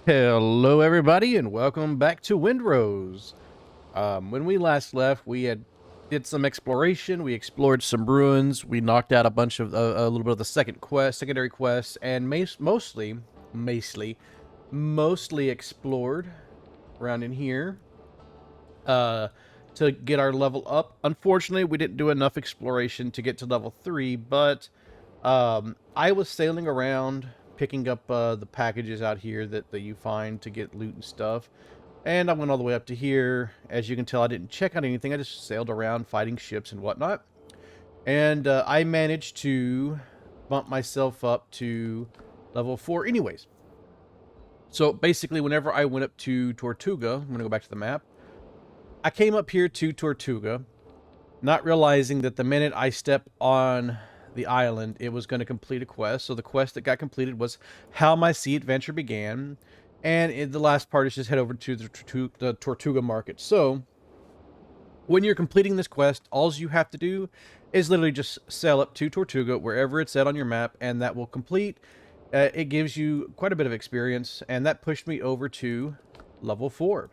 Hello, everybody, and welcome back to Windrose. When we last left, we did some exploration. We explored some ruins. We knocked out a bunch of a little bit of the secondary quests, and mostly explored around in here uh, to get our level up. Unfortunately, we didn't do enough exploration to get to level 3, but I was sailing around picking up the packages out here that you find to get loot and stuff. And I went all the way up to here. As you can tell, I didn't check out anything. I just sailed around fighting ships and whatnot. And I managed to bump myself up to level 4 anyways. So basically, whenever I went up to Tortuga, I'm going to go back to the map. I came up here to Tortuga, not realizing that the minute I step on the island, it was going to complete a quest. So the quest that got completed was How My Sea Adventure Began. And the last part is just head over to the Tortuga Market. So when you're completing this quest, all you have to do is literally just sail up to Tortuga, wherever it's at on your map, and that will complete. It gives you quite a bit of experience, and that pushed me over to level 4.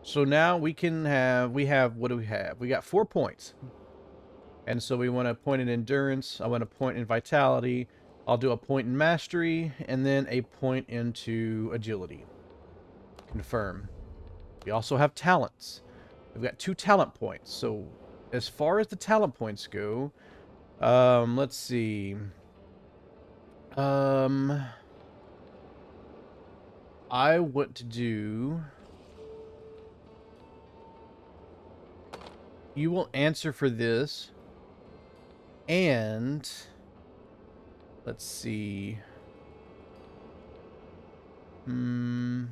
So now what do we have? We got 4 points. And so we want a point in endurance. I want a point in vitality. I'll do a point in mastery, and then a point into agility. Confirm. We also have talents. We've got 2 talent points. So as far as the talent points go, let's see. I want to do... You will answer for this. And let's see. I'm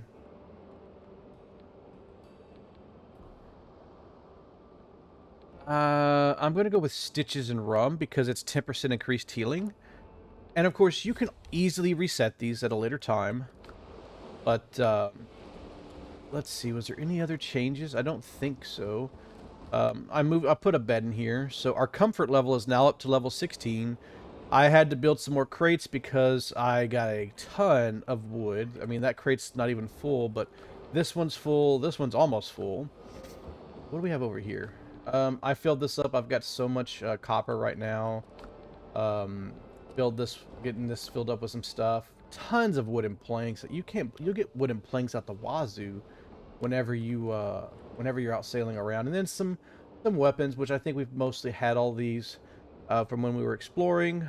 going to go with Stitches and Rum because it's 10% increased healing. And of course, you can easily reset these at a later time. But let's see, was there any other changes? I don't think so. I put a bed in here, so our comfort level is now up to level 16. I had to build some more crates because I got a ton of wood. I mean, that crate's not even full, but this one's full. This one's almost full. What do we have over here? I filled this up. I've got so much copper right now. Getting this filled up with some stuff. Tons of wooden planks. You'll get wooden planks out the wazoo whenever you're out sailing around. And then some weapons, which I think we've mostly had all these from when we were exploring.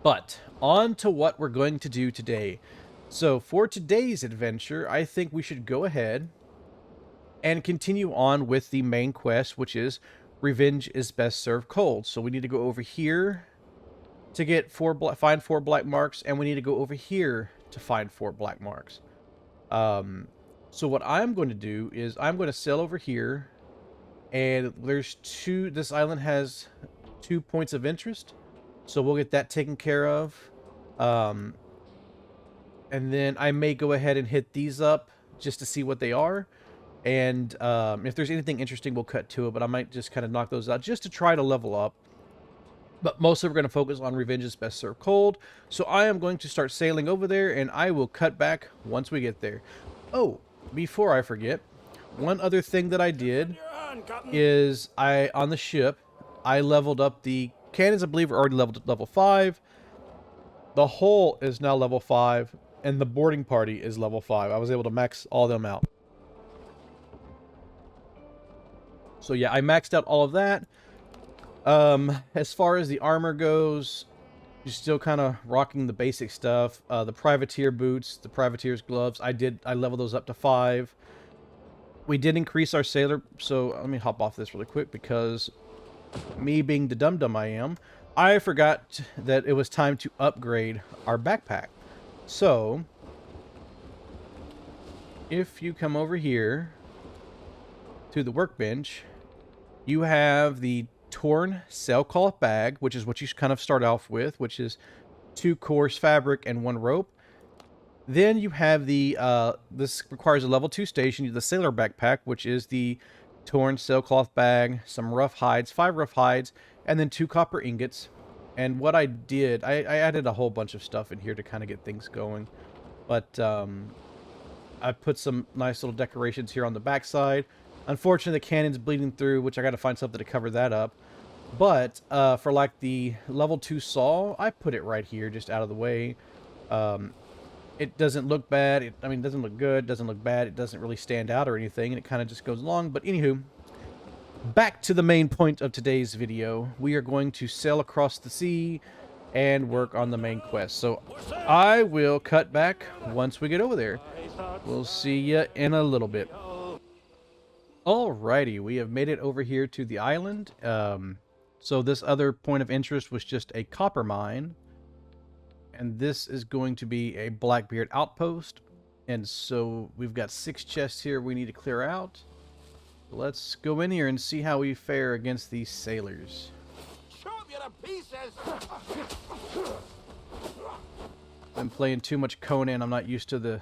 But on to what we're going to do today. So for today's adventure, I think we should go ahead and continue on with the main quest, which is Revenge is Best Served Cold. So we need to go over here to get find 4 black marks, and we need to go over here to find 4 black marks. So what I'm going to do is I'm going to sail over here, and this island has 2 points of interest, so we'll get that taken care of. And then I may go ahead and hit these up just to see what they are. And if there's anything interesting, we'll cut to it, but I might just kind of knock those out just to try to level up. But mostly we're going to focus on Revenge is Best Served Cold. So I am going to start sailing over there, and I will cut back once we get there. Oh, before I forget, one other thing that I did is on the ship, I leveled up the cannons. I believe are already leveled at level 5. The hull is now level 5, and the boarding party is level 5. I was able to max all of them out. So yeah, I maxed out all of that. As far as the armor goes, you're still kind of rocking the basic stuff. The privateer boots, the privateer's gloves, I leveled those up to 5. We did increase our sailor, so let me hop off this really quick because me being the dum-dum I am, I forgot that it was time to upgrade our backpack. So, if you come over here to the workbench, you have the torn sailcloth bag, which is what you kind of start off with, which is 2 coarse fabric and 1 rope. Then you have the this requires a level 2 station, the sailor backpack, which is the torn sailcloth bag, some rough hides, 5 rough hides, and then 2 copper ingots. And what I added a whole bunch of stuff in here to kind of get things going. But I put some nice little decorations here on the backside. Unfortunately, the cannon's bleeding through, which I got to find something to cover that up. But for like the level 2 saw, I put it right here, just out of the way. It doesn't look bad. I mean, it doesn't look good, doesn't look bad. It doesn't really stand out or anything, and it kind of just goes along. But anywho, back to the main point of today's video. We are going to sail across the sea and work on the main quest. So I will cut back once we get over there. We'll see you in a little bit. Alrighty, we have made it over here to the island. So this other point of interest was just a copper mine. And this is going to be a Blackbeard outpost. And so we've got 6 chests here we need to clear out. Let's go in here and see how we fare against these sailors. I'm playing too much Conan. I'm not used to the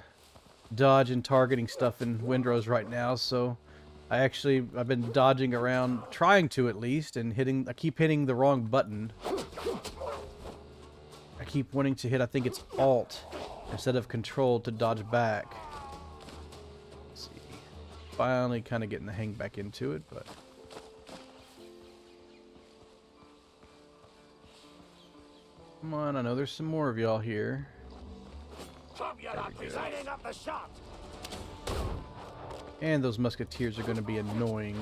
dodge and targeting stuff in Windrose right now, so I've been dodging around, trying to at least, and I keep hitting the wrong button. I keep wanting to hit, I think it's Alt instead of Control to dodge back. Let's see. Finally kind of getting the hang back into it, but come on, I know there's some more of y'all here. And those musketeers are going to be annoying.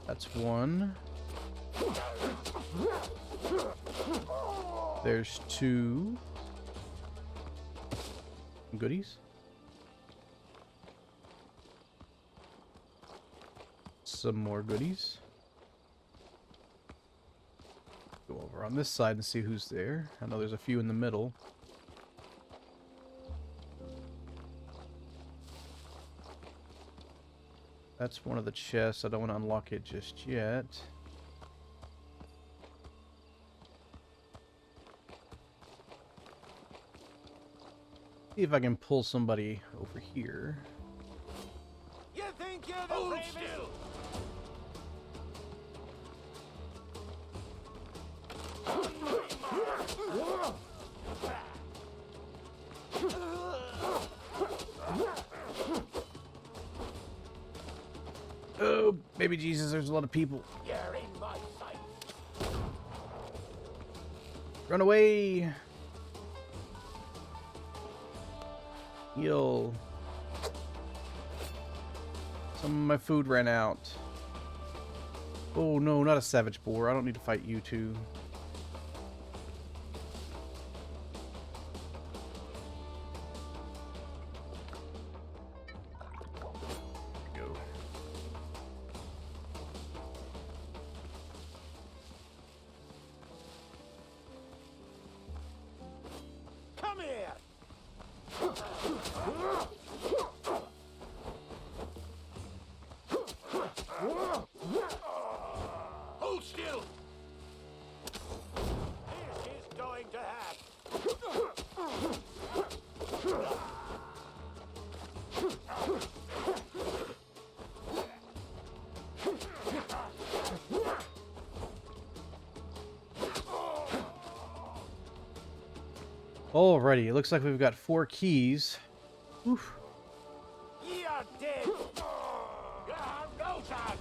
That's one. There's 2. Goodies. Some more goodies. Go over on this side and see who's there. I know there's a few in the middle. That's one of the chests. I don't want to unlock it just yet. See if I can pull somebody over here. You think you're the bravest? Oh, baby Jesus, there's a lot of people. You're in my sight. Run away. Heal. Some of my food ran out. Oh no, not a savage boar. I don't need to fight you two. Go. Come here. Hold still. This is going to happen. Alrighty, it looks like we've got 4 keys. Oof. You're dead. You have no chance.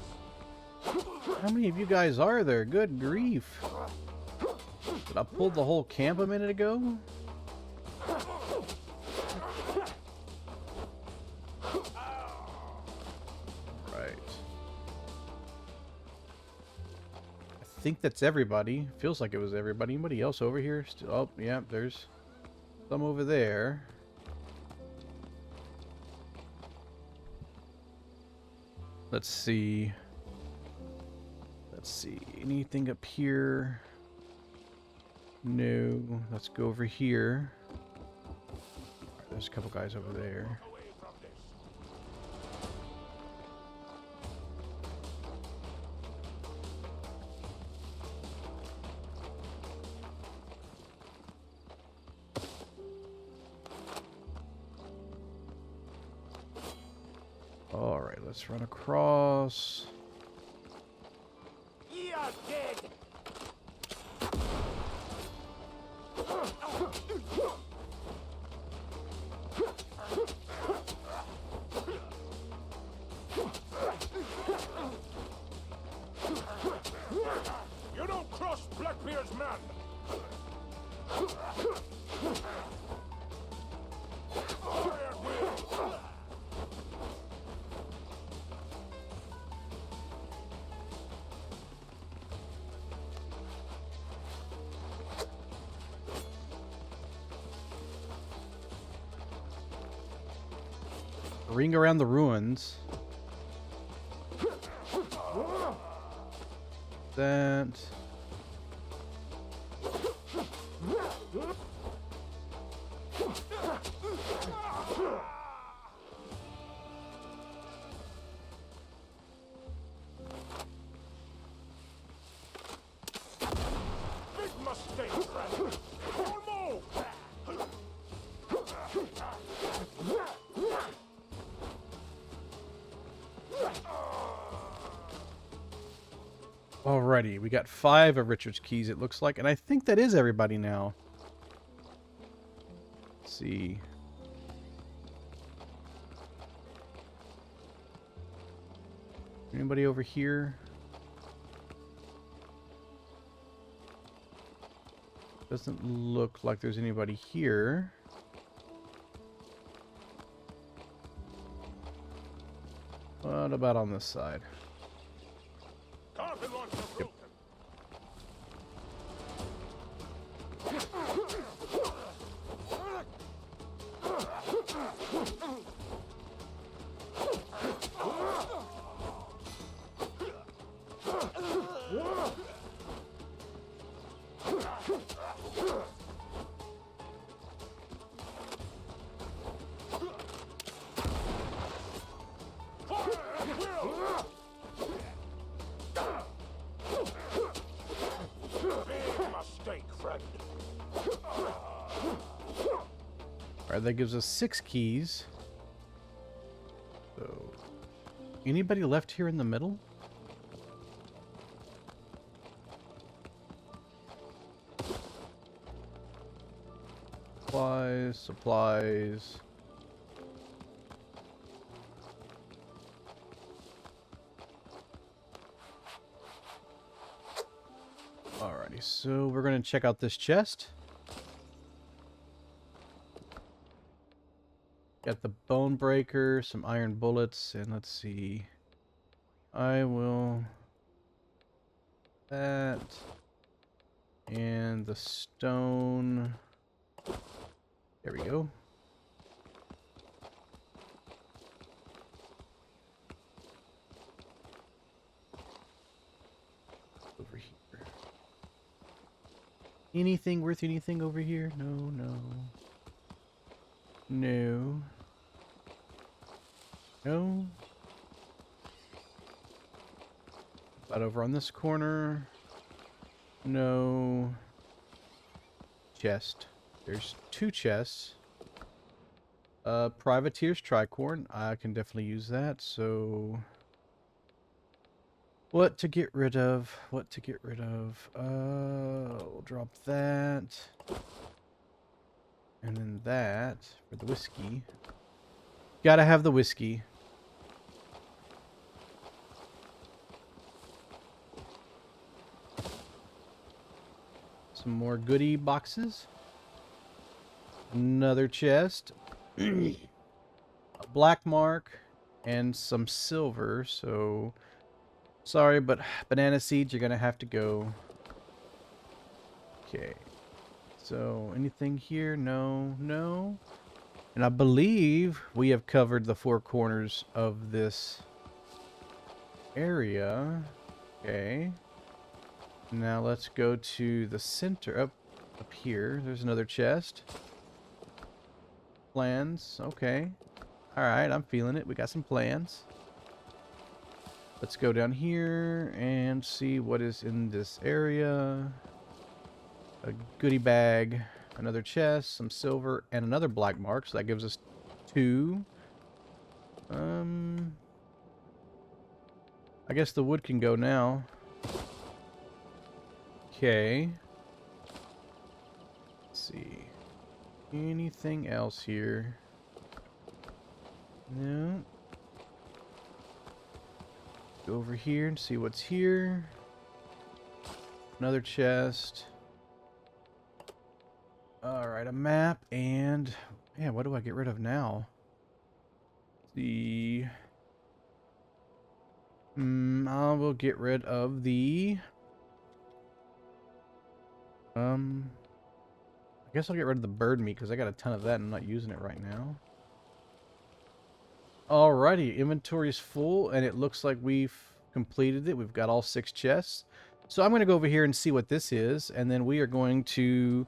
How many of you guys are there? Good grief. Did I pull the whole camp a minute ago? Right. I think that's everybody. Feels like it was everybody. Anybody else over here? Still, oh, yeah, there's some over there. Let's see. Let's see. Anything up here? No. Let's go over here. Alright, there's a couple guys over there. let's run across. You're dead. You don't cross Blackbeard's man. Iron will. Ring around the ruins. That. Big mistake, friend. Don't move. Alrighty, we got 5 of Richard's keys, it looks like, and I think that is everybody now. Let's see. Anybody over here? Doesn't look like there's anybody here. What about on this side? Carpet launcher broken. Fire at will. Big mistake, friend. Alright, that gives us 6 keys. So, anybody left here in the middle? Supplies. Alrighty, so we're gonna check out this chest. Got the bone breaker, some iron bullets, and let's see. I will that and the stone. There we go. Over here. Anything worth anything over here? No, no. No. No. About over on this corner. No. Chest. There's 2 chests. Privateer's tricorn. I can definitely use that. So, what to get rid of? What to get rid of? We'll drop that. And then that for the whiskey. Gotta have the whiskey. Some more goodie boxes. Another chest. A black mark and some silver. So, sorry, but banana seeds, you're gonna have to go. Okay. So, anything here? No, no. And I believe we have covered the 4 corners of this area. Okay. Now let's go to the center. Up here. There's another chest. Plans. Okay. Alright, I'm feeling it. We got some plans. Let's go down here and see what is in this area. A goodie bag. Another chest. Some silver. And another black mark. So that gives us 2. I guess the wood can go now. Okay. Let's see. Anything else here? No. Go over here and see what's here. Another chest. Alright, a map, and... Man, what do I get rid of now? I will get rid of the... I guess I'll get rid of the bird meat, because I got a ton of that and I'm not using it right now. Alrighty, inventory is full, and it looks like we've completed it. We've got all 6 chests. So I'm going to go over here and see what this is, and then we are going to...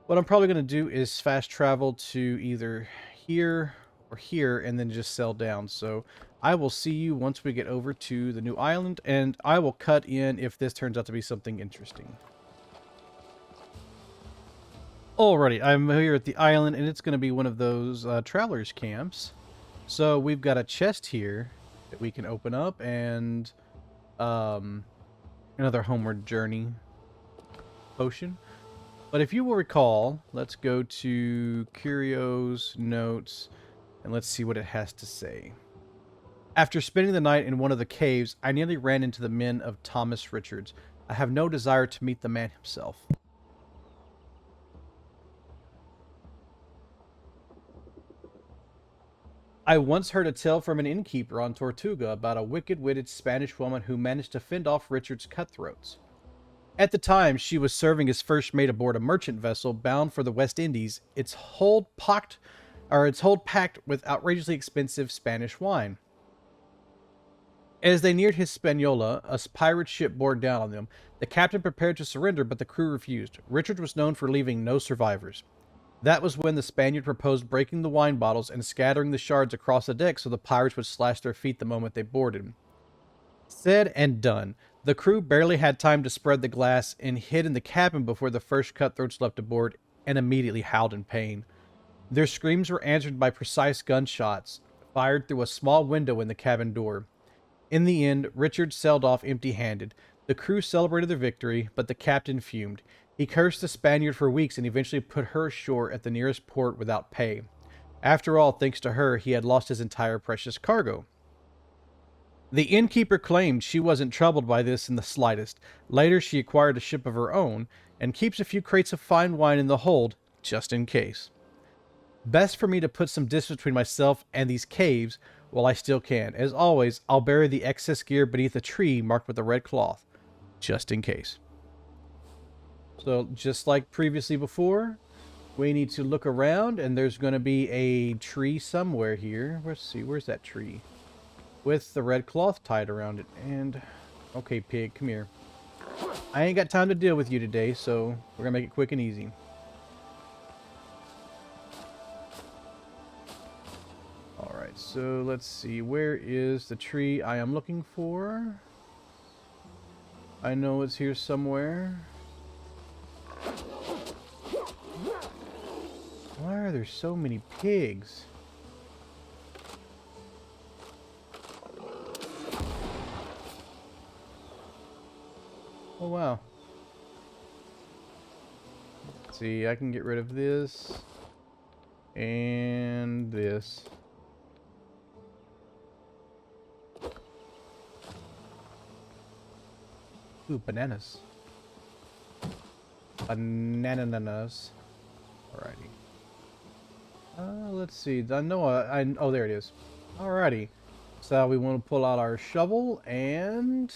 What I'm probably going to do is fast travel to either here or here, and then just sell down. So I will see you once we get over to the new island, and I will cut in if this turns out to be something interesting. Alrighty, I'm here at the island, and it's going to be one of those travelers camps. So we've got a chest here that we can open up, and another homeward journey potion. But if you will recall, let's go to Curios Notes, and let's see what it has to say. After spending the night in one of the caves, I nearly ran into the men of Thomas Richards. I have no desire to meet the man himself. I once heard a tale from an innkeeper on Tortuga about a wicked-witted Spanish woman who managed to fend off Richard's cutthroats. At the time, she was serving as first mate aboard a merchant vessel bound for the West Indies, its hold packed with outrageously expensive Spanish wine. As they neared Hispaniola, a pirate ship bore down on them. The captain prepared to surrender, but the crew refused. Richard was known for leaving no survivors. That was when the Spaniard proposed breaking the wine bottles and scattering the shards across the deck so the pirates would slash their feet the moment they boarded. Said and done. The crew barely had time to spread the glass and hid in the cabin before the first cutthroats leapt aboard and immediately howled in pain. Their screams were answered by precise gunshots, fired through a small window in the cabin door. In the end, Richard sailed off empty-handed. The crew celebrated their victory, but the captain fumed. He cursed the Spaniard for weeks and eventually put her ashore at the nearest port without pay. After all, thanks to her, he had lost his entire precious cargo. The innkeeper claimed she wasn't troubled by this in the slightest. Later, she acquired a ship of her own and keeps a few crates of fine wine in the hold, just in case. Best for me to put some distance between myself and these caves while I still can. As always, I'll bury the excess gear beneath a tree marked with a red cloth, just in case. So, just like previously before, we need to look around, and there's going to be a tree somewhere here. Let's see, where's that tree? With the red cloth tied around it. And, okay, pig, come here. I ain't got time to deal with you today, so we're going to make it quick and easy. Alright, so let's see. Where is the tree I am looking for? I know it's here somewhere. Why are there so many pigs? Oh, wow. Let's see, I can get rid of this. And this. Ooh, bananas. Bananas. Alrighty. Let's see. I know oh, there it is. Alrighty. So we want to pull out our shovel, and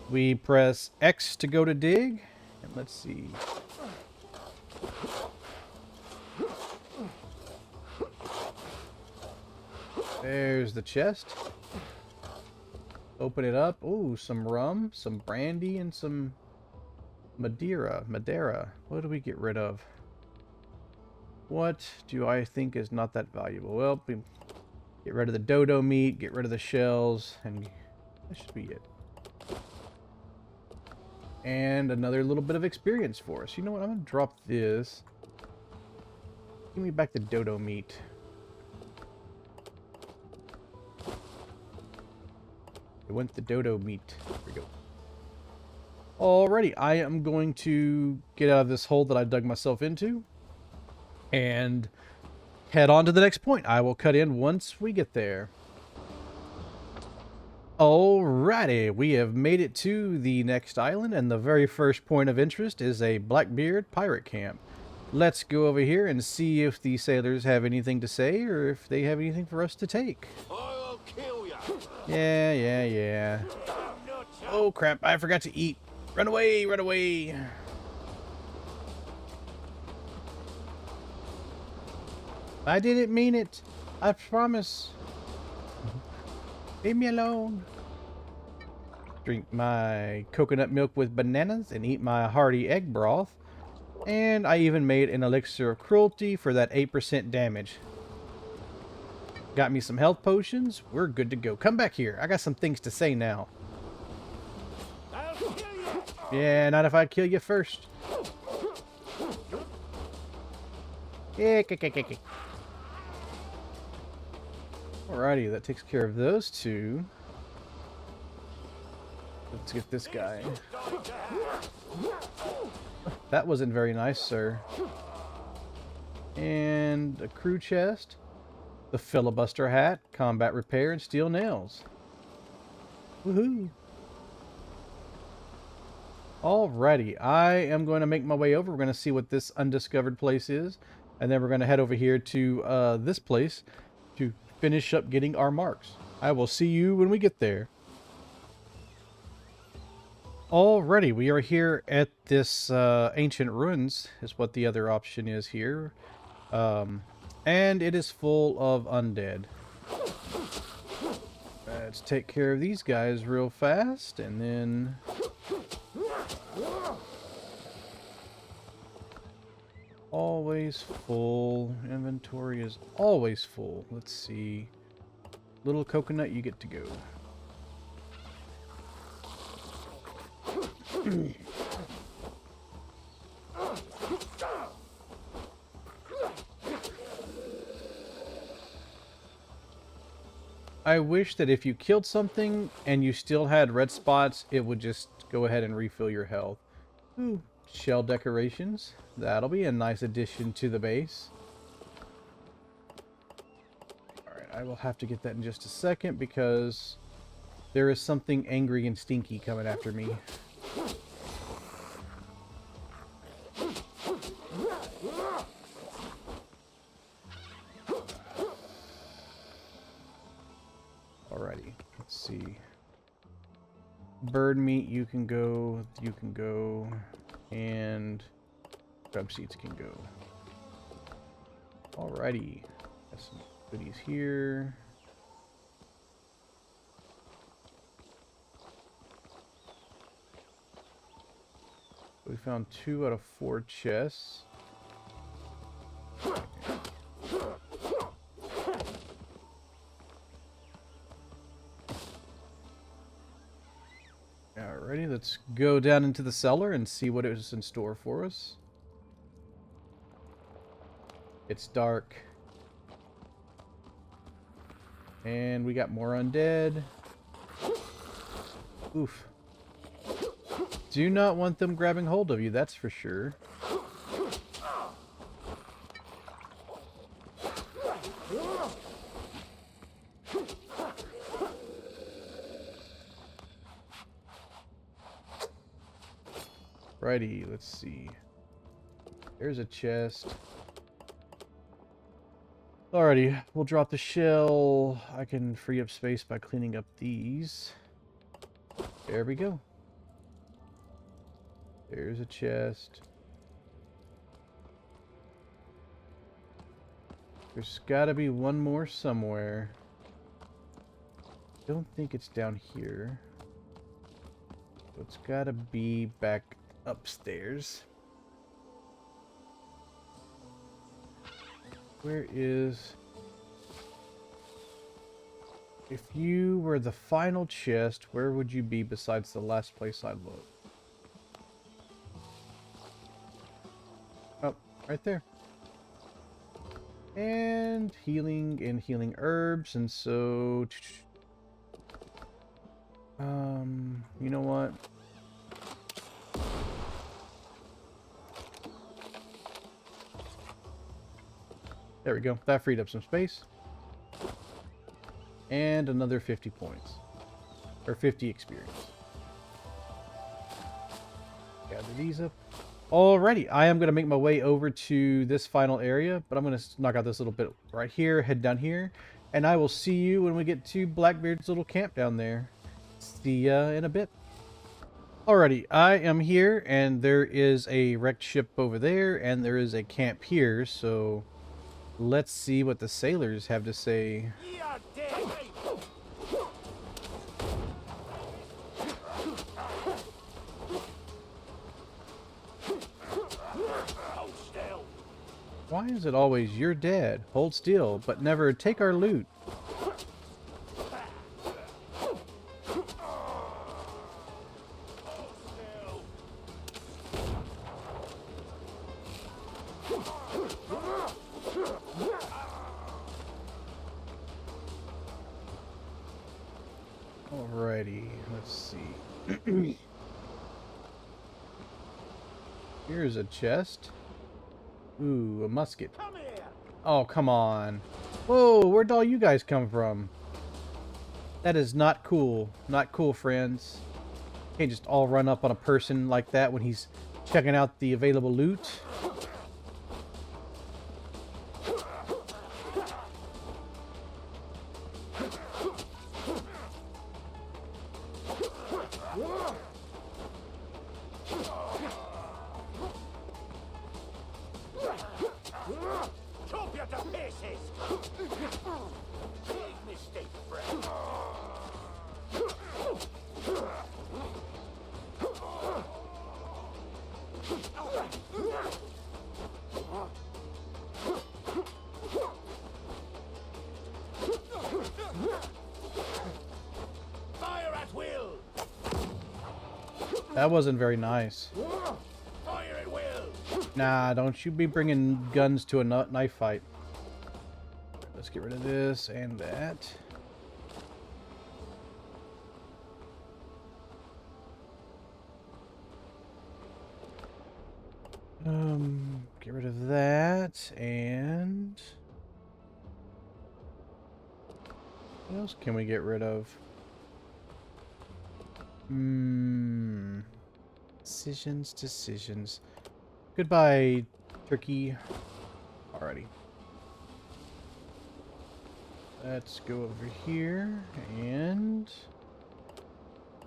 we press X to go to dig. And let's see. There's the chest. Open it up. Ooh, some rum, some brandy, and some Madeira. What do we get rid of? What do I think is not that valuable? Well, we get rid of the dodo meat, get rid of the shells, and that should be it. And another little bit of experience for us. You know what? I'm going to drop this. Give me back the dodo meat. It went the dodo meat. There we go. Alrighty, I am going to get out of this hole that I dug myself into and head on to the next point. I will cut in once we get there. Alrighty, we have made it to the next island, and the very first point of interest is a Blackbeard pirate camp. Let's go over here and see if the sailors have anything to say, or if they have anything for us to take. I'll kill ya. Yeah. Oh crap, I forgot to eat. Run away, run away. I didn't mean it. I promise. Leave me alone. Drink my coconut milk with bananas and eat my hearty egg broth. And I even made an elixir of cruelty for that 8% damage. Got me some health potions. We're good to go. Come back here. I got some things to say now. I'll kill you. Yeah, not if I kill you first. Yeah, alrighty, that takes care of those two. Let's get this guy. That wasn't very nice, sir. And a crew chest, the filibuster hat, combat repair, and steel nails. Woohoo! Alrighty, I am going to make my way over. We're going to see what this undiscovered place is, and then we're going to head over here to this place to finish up getting our marks. I will see you when we get there. Alrighty, we are here at this ancient ruins, is what the other option is here. And it is full of undead. Let's take care of these guys real fast, and then... Always full. Inventory is always full. Let's see. Little coconut, you get to go. I wish that if you killed something and you still had red spots, it would just go ahead and refill your health. Ooh, shell decorations. That'll be a nice addition to the base. Alright, I will have to get that in just a second because there is something angry and stinky coming after me. Alrighty, let's see. Bird meat, you can go, and grub seeds can go. Alrighty, got some goodies here. We found 2 out of 4 chests. Alrighty, let's go down into the cellar and see what is in store for us. It's dark. And we got more undead. Oof. Do not want them grabbing hold of you, that's for sure. Righty, let's see. There's a chest. Alrighty, we'll drop the shell. I can free up space by cleaning up these. There we go. There's a chest. There's gotta be one more somewhere. Don't think it's down here. So it's gotta be back upstairs. Where is... If you were the final chest, where would you be besides the last place I looked? Oh, right there. And healing and healing herbs, and so... You know what? There we go. That freed up some space. And another 50 points. Or 50 experience. Gather these up. Alrighty, I am going to make my way over to this final area, but I'm going to knock out this little bit right here, head down here, and I will see you when we get to Blackbeard's little camp down there. See ya in a bit. Alrighty, I am here, and there is a wrecked ship over there, and there is a camp here, so let's see what the sailors have to say. You're dead. Hold still. Why is it always, "You're dead, hold still, but never take our loot"? Alrighty, let's see. Here's a chest. Ooh, a musket. Come here. Oh, come on. Whoa, where'd all you guys come from? That is not cool. Not cool, friends. Can't just all run up on a person like that when he's checking out the available loot. Chop you to pieces. Big mistake, friend. Fire at will. That wasn't very nice. Fire at will. Nah, don't you be bringing guns to a knife fight. Let's get rid of this and that. Get rid of that, and what else can we get rid of? Decisions. Goodbye, turkey. Alrighty. Let's go over here, and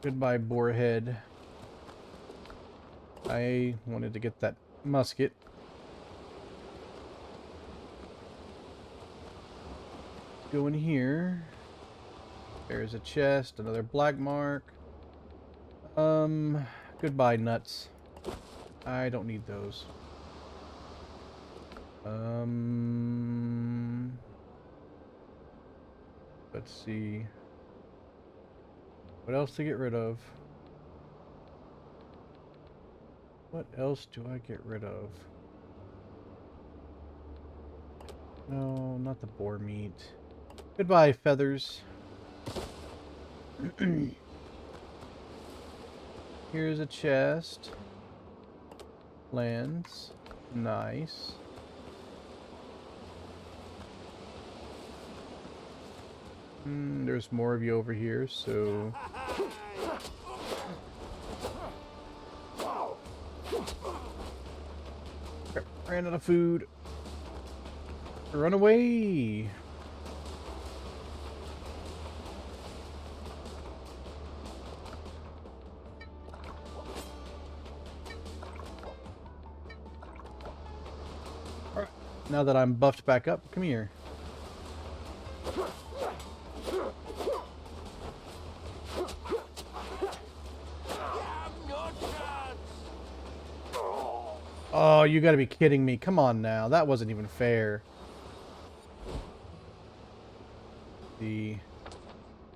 goodbye, boarhead. I wanted to get that musket. Go in here. There's a chest, another black mark. Goodbye, nuts. I don't need those. Let's see. What else to get rid of? What else do I get rid of? No, not the boar meat. Goodbye, feathers. Here's a chest. Lands. Nice. There's more of you over here, so... Crap, ran out of food. Run away! Alright, now that I'm buffed back up, come here. Oh, you gotta be kidding me. Come on now. That wasn't even fair.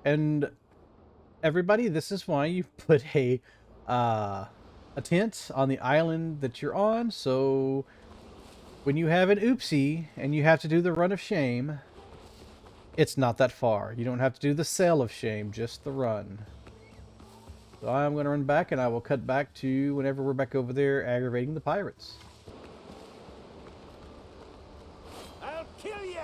And everybody, this is why you put a tent on the island that you're on, so when you have an oopsie and you have to do the run of shame, it's not that far. You don't have to do the sail of shame, just the run. So I'm going to run back, and I will cut back to whenever we're back over there aggravating the pirates. I'll kill you!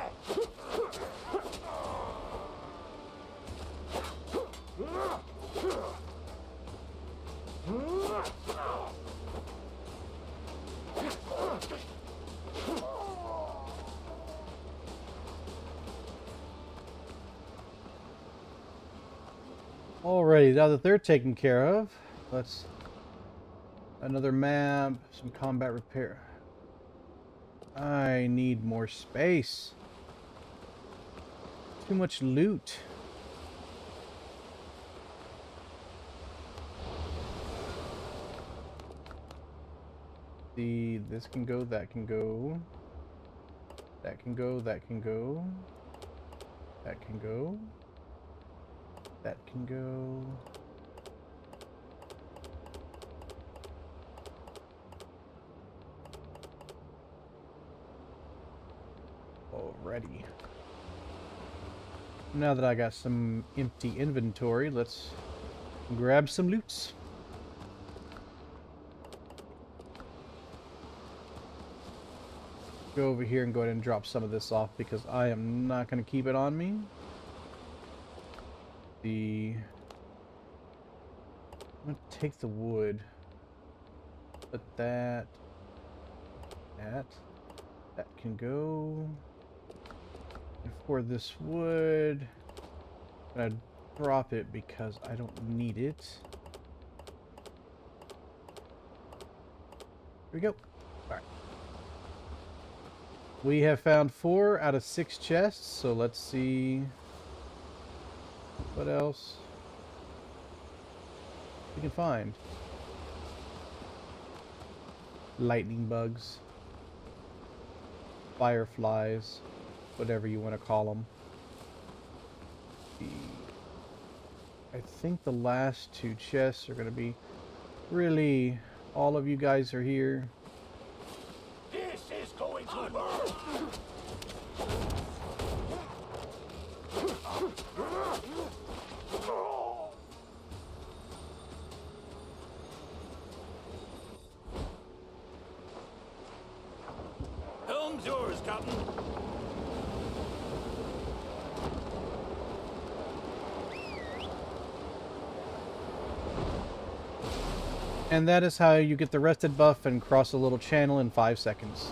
Alrighty, now that they're taken care of, let's... Another map, some combat repair. I need more space. Too much loot. See, this can go, that can go. That can go, that can go. That can go. That can go. Alrighty. Now that I got some empty inventory, let's grab some loots. Go over here and go ahead and drop some of this off because I am not going to keep it on me. I'm going to take the wood. Put that can go. And for this wood, I'm going to drop it because I don't need it. Here we go. All right. We have found 4 out of 6 chests, so let's see what else we can find. Lightning bugs, fireflies, whatever you want to call them. I think the last 2 chests are going to be really, all of you guys are here. This is going to burn! Helm's yours, Captain. And that is how you get the rested buff and cross a little channel in 5 seconds.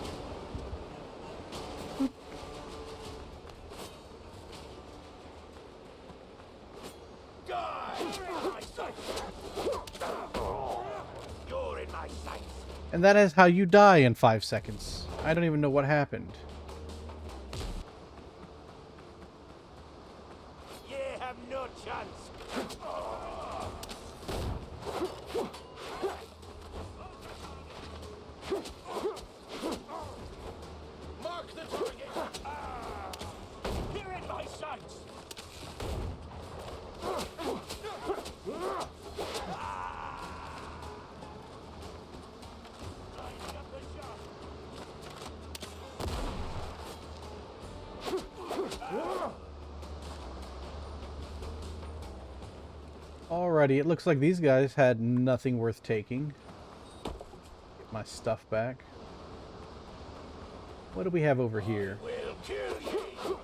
Die! You're in my sights! You're in my sights! And that is how you die in 5 seconds. I don't even know what happened. You have no chance! Mark the target! You're in my sights! Lining up the shot! Alrighty, it looks like these guys had nothing worth taking. Get my stuff back. What do we have over here? We'll kill you!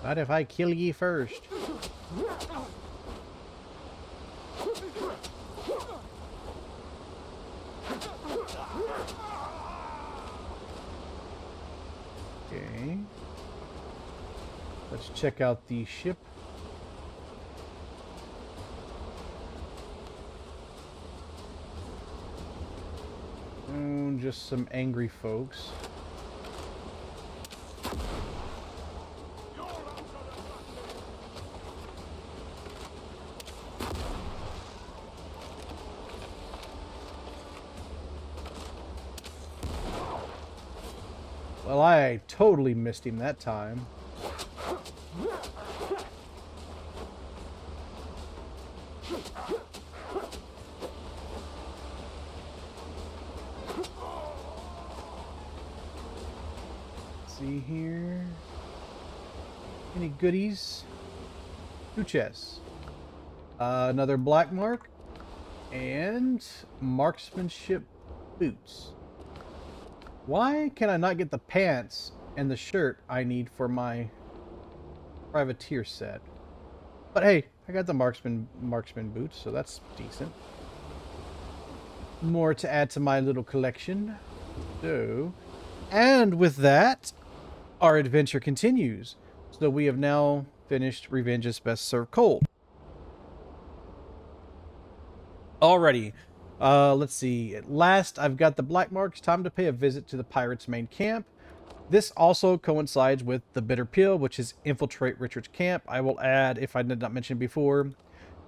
Not if I kill ye first. Okay. Let's check out the ship. Oh, just some angry folks. Well, I totally missed him that time. See here. Any goodies? 2 chests. Another black mark. And marksmanship boots. Why can I not get the pants and the shirt I need for my privateer set? But hey, I got the marksman boots, so that's decent. More to add to my little collection. So, and with that, our adventure continues. So we have now finished Revenge's Best Served Cold. Alrighty. Let's see. At last, I've got the black marks. Time to pay a visit to the pirates' main camp. This also coincides with the Bitter Pill, which is infiltrate Richard's camp. I will add, if I did not mention before,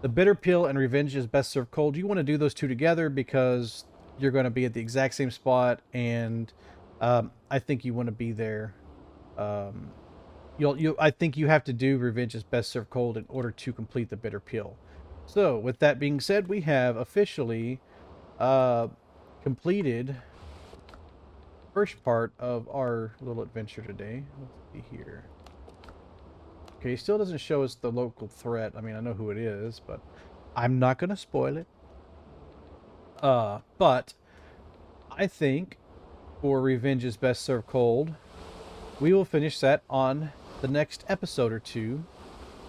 the Bitter Pill and Revenge's Best Served Cold. You want to do those two together because you're going to be at the exact same spot, and I think you want to be there. I think you have to do Revenge's Best Served Cold in order to complete the Bitter Pill. So, with that being said, we have officially completed first part of our little adventure today. Let's see here. Okay, still doesn't show us the local threat. I mean, I know who it is, but I'm not going to spoil it. But I think for Revenge's Best Served Cold, we will finish that on the next episode or two,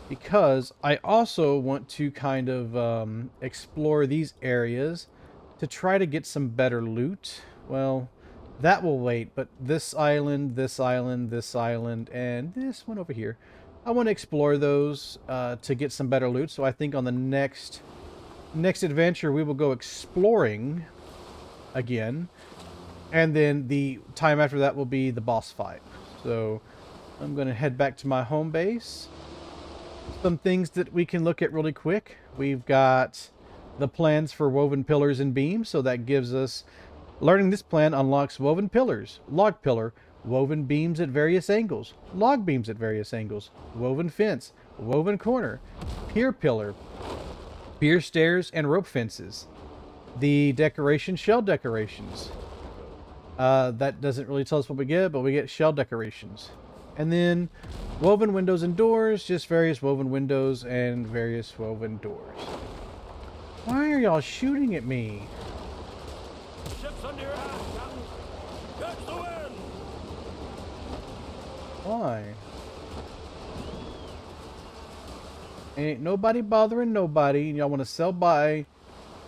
because I also want to kind of explore these areas to try to get some better loot. Well, that will wait, but this island, this island, this island, and this one over here, I want to explore those to get some better loot. So I think on the next adventure we will go exploring again, and then the time after that will be the boss fight. So I'm going to head back to my home base. Some things that we can look at really quick. We've got the plans for woven pillars and beams, so that gives us, learning this plan unlocks woven pillars, log pillar, woven beams at various angles, log beams at various angles, woven fence, woven corner, pier pillar, pier stairs, and rope fences. The decoration, shell decorations. That doesn't really tell us what we get, but we get shell decorations. And then woven windows and doors, just various woven windows and various woven doors. Why are y'all shooting at me? Ships under your hand, Captain. Catch the wind. Why? Ain't nobody bothering nobody. Y'all want to sell by,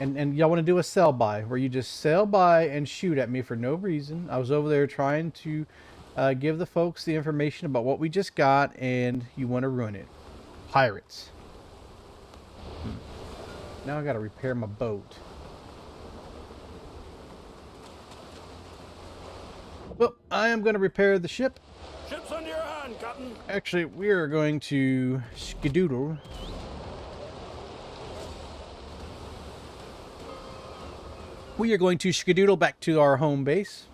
and y'all want to do a sell by where you just sell by and shoot at me for no reason. I was over there trying to give the folks the information about what we just got, and you want to ruin it. Pirates. Now I gotta repair my boat. Well, I am going to repair the ship. Ships under your hand, Captain. Actually, we are going to skedoodle. We are going to skedoodle back to our home base,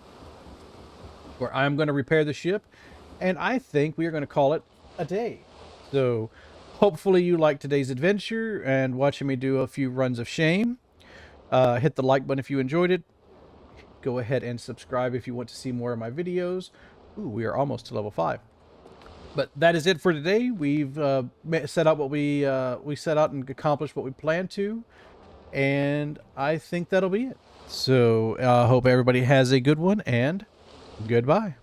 where I'm going to repair the ship, and I think we are going to call it a day. So, hopefully you liked today's adventure and watching me do a few runs of shame. Hit the like button if you enjoyed it. Go ahead and subscribe if you want to see more of my videos. Ooh, we are almost to level 5. But that is it for today. We've set out what we set out and accomplished what we planned to, and I think that'll be it. So, hope everybody has a good one, and goodbye.